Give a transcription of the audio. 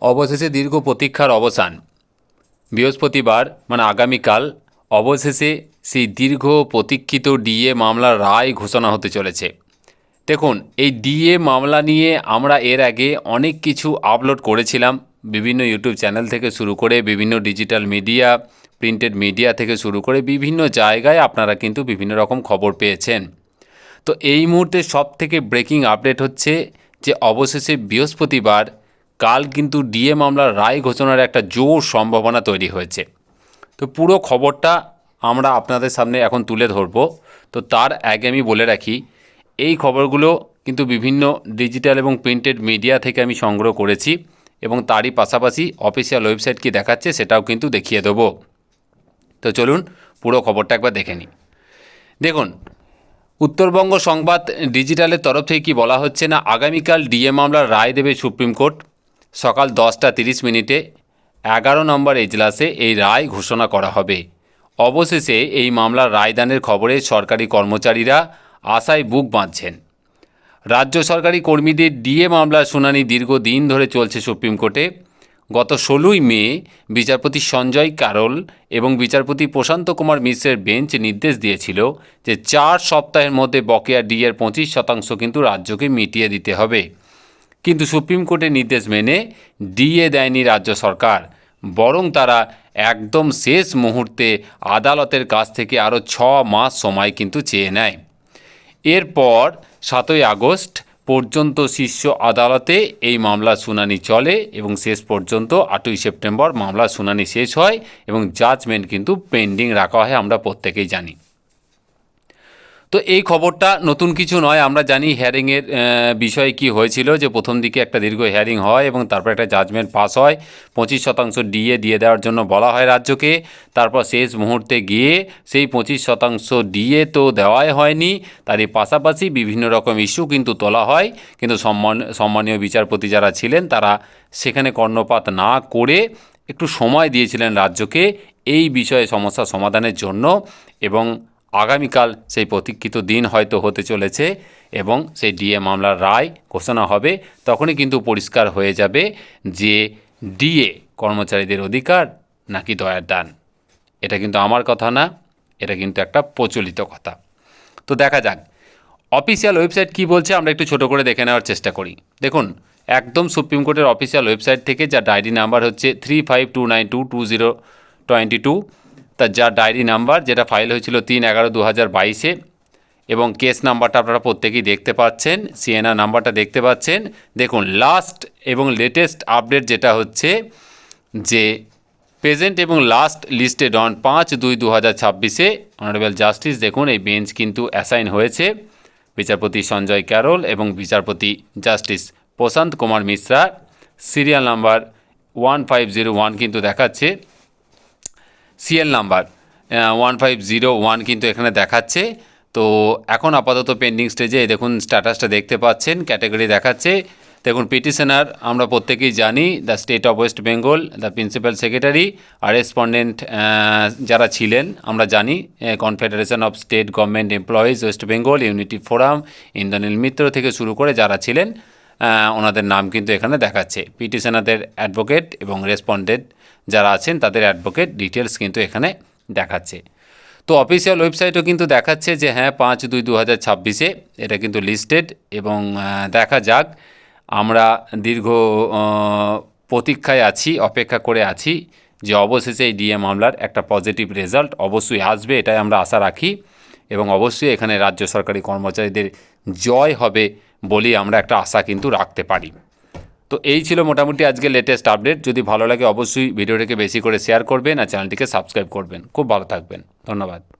অবশেষে দীর্ঘ প্রতীক্ষার অবসান। বৃহস্পতিবার মানে আগামীকাল অবশেষে সেই দীর্ঘ প্রতীক্ষিত ডিএ মামলার রায় ঘোষণা হতে চলেছে। দেখুন, এই ডিএ মামলা নিয়ে আমরা এর আগে অনেক কিছু আপলোড করেছিলাম, বিভিন্ন ইউটিউব চ্যানেল থেকে শুরু করে বিভিন্ন ডিজিটাল মিডিয়া, প্রিন্টেড মিডিয়া থেকে শুরু করে বিভিন্ন জায়গায় আপনারা কিন্তু বিভিন্ন রকম খবর পেয়েছেন। তো এই মুহূর্তে সবথেকে ব্রেকিং আপডেট হচ্ছে যে অবশেষে বৃহস্পতিবার কাল কিন্তু ডিএ মামলার রায় ঘোষণার একটা জোর সম্ভাবনা তৈরি হয়েছে। তো পুরো খবরটা আমরা আপনাদের সামনে এখন তুলে ধরব। তো তার আগে আমি বলে রাখি, এই খবরগুলো কিন্তু বিভিন্ন ডিজিটাল এবং প্রিন্টেড মিডিয়া থেকে আমি সংগ্রহ করেছি এবং তারই পাশাপাশি অফিসিয়াল ওয়েবসাইট কি দেখাচ্ছে সেটাও কিন্তু দেখিয়ে দেবো। তো চলুন পুরো খবরটা একবার দেখে নিই। দেখুন, উত্তরবঙ্গ সংবাদ ডিজিটালের তরফ থেকে কি বলা হচ্ছে না, আগামীকাল ডিএ মামলার রায় দেবে সুপ্রিম কোর্ট। সকাল 10:30 11 নম্বর এজলাসে এই রায় ঘোষণা করা হবে। অবশেষে এই মামলার রায়দানের খবরে সরকারি কর্মচারীরা আশায় বুক বাঁধছেন। রাজ্য সরকারি কর্মীদের ডিএ মামলার শুনানি দীর্ঘদিন ধরে চলছে সুপ্রিম কোর্টে। গত 16ই মে বিচারপতি সঞ্জয় কারোল এবং বিচারপতি প্রশান্ত কুমার মিশ্রের বেঞ্চ নির্দেশ দিয়েছিল যে 4 সপ্তাহের মধ্যে বকেয়া ডিএর 25% কিন্তু রাজ্যকে মিটিয়ে দিতে হবে। কিন্তু সুপ্রিম কোর্টের নির্দেশ মেনে ডিএ দেয়নি রাজ্য সরকার, বরং তারা একদম শেষ মুহূর্তে আদালতের কাছ থেকে আরও 6 মাস সময় কিন্তু চেয়ে নেয়। এরপর 7ই আগস্ট পর্যন্ত শীর্ষ আদালতে এই মামলার শুনানি চলে এবং শেষ পর্যন্ত 8ই সেপ্টেম্বর মামলার শুনানি শেষ হয় এবং জাজমেন্ট কিন্তু পেন্ডিং রাখা হয়, আমরা প্রত্যেকেই জানি। তো এই খবরটা নতুন কিছু নয়, আমরা জানি হিয়ারিংয়ের বিষয়ে কি হয়েছিল, যে প্রথম দিকে একটা দীর্ঘ হিয়ারিং হয় এবং তারপর একটা জাজমেন্ট পাস হয়, 25% ডিএ দিয়ে দেওয়ার জন্য বলা হয় রাজ্যকে। তারপর শেষ মুহূর্তে গিয়ে সেই 25% ডিএ তো দেওয়াই হয়নি, তারই পাশাপাশি বিভিন্ন রকম ইস্যু কিন্তু তোলা হয়। কিন্তু সম্মানীয় বিচারপতি যারা ছিলেন তারা সেখানে কর্ণপাত না করে একটু সময় দিয়েছিলেন রাজ্যকে এই বিষয়ে সমস্যা সমাধানের জন্য, এবং আগামীকাল সেই প্রতীক্ষিত দিন হয়তো হতে চলেছে এবং সেই ডিএ মামলার রায় ঘোষণা হবে। তখনই কিন্তু পরিষ্কার হয়ে যাবে যে ডিএ কর্মচারীদের অধিকার নাকি দয়ার দান। এটা কিন্তু আমার কথা না, এটা কিন্তু একটা প্রচলিত কথা। তো দেখা যাক অফিসিয়াল ওয়েবসাইট কি বলছে, আমরা একটু ছোট করে দেখে নেওয়ার চেষ্টা করি। দেখুন, একদম সুপ্রিম কোর্টের অফিসিয়াল ওয়েবসাইট থেকে, যা ডায়েরি নাম্বার হচ্ছে 3529222022, তার যা ডায়েরি নাম্বার, যেটা ফাইল হয়েছিল 3/11/2022 এবং কেস নাম্বারটা আপনারা প্রত্যেকেই দেখতে পাচ্ছেন, সিএনআর নাম্বারটা দেখতে পাচ্ছেন। দেখুন, লাস্ট এবং লেটেস্ট আপডেট যেটা হচ্ছে যে প্রেজেন্ট এবং last listed on 5/2/2026 honourable justice, দেখুন এই বেঞ্চ কিন্তু অ্যাসাইন হয়েছে বিচারপতি সঞ্জয় ক্যারোল এবং বিচারপতি জাস্টিস প্রশান্ত কুমার মিশ্রা। সিরিয়াল নাম্বার 1501 কিন্তু দেখাচ্ছে, সিএল নাম্বার 1501 কিন্তু এখানে দেখাচ্ছে। তো এখন আপাতত পেন্ডিং স্টেজে, দেখুন স্ট্যাটাসটা দেখতে পাচ্ছেন, ক্যাটাগরি দেখাচ্ছে। দেখুন, পিটিশনার আমরা প্রত্যেকেই জানি the state of West Bengal, the principal secretary. আর রেসপন্ডেন্ট যারা ছিলেন আমরা জানি confederation of state government employees West Bengal, unity forum, Indranil Mitra থেকে শুরু করে যারা ছিলেন ওনাদের নাম কিন্তু এখানে দেখাচ্ছে। পিটিশনারদের অ্যাডভোকেট এবং রেসপন্ডেন্ট যারা আছেন তাদের অ্যাডভোকেট ডিটেলস কিন্তু এখানে দেখাচ্ছে। তো অফিসিয়াল ওয়েবসাইটও কিন্তু দেখাচ্ছে যে হ্যাঁ 5/2/2026 এটা কিন্তু লিস্টেড, এবং দেখা যাক, আমরা দীর্ঘ প্রতীক্ষায় আছি, অপেক্ষা করে আছি যে অবশেষে এই ডিএ মামলার একটা পজিটিভ রেজাল্ট অবশ্যই আসবে, এটাই আমরা আশা রাখি। এবং অবশ্যই এখানে রাজ্য সরকারি কর্মচারীদের জয় হবে বলেই আমরা একটা আশা কিন্তু রাখতে পারি। তো এই ছিল মোটামুটি আজকে লেটেস্ট আপডেট। যদি ভালো লাগে অবশ্যই ভিডিওটিকে বেশি করে শেয়ার করবেন আর চ্যানেলটিকে সাবস্ক্রাইব করবেন। খুব ভালো থাকবেন, ধন্যবাদ।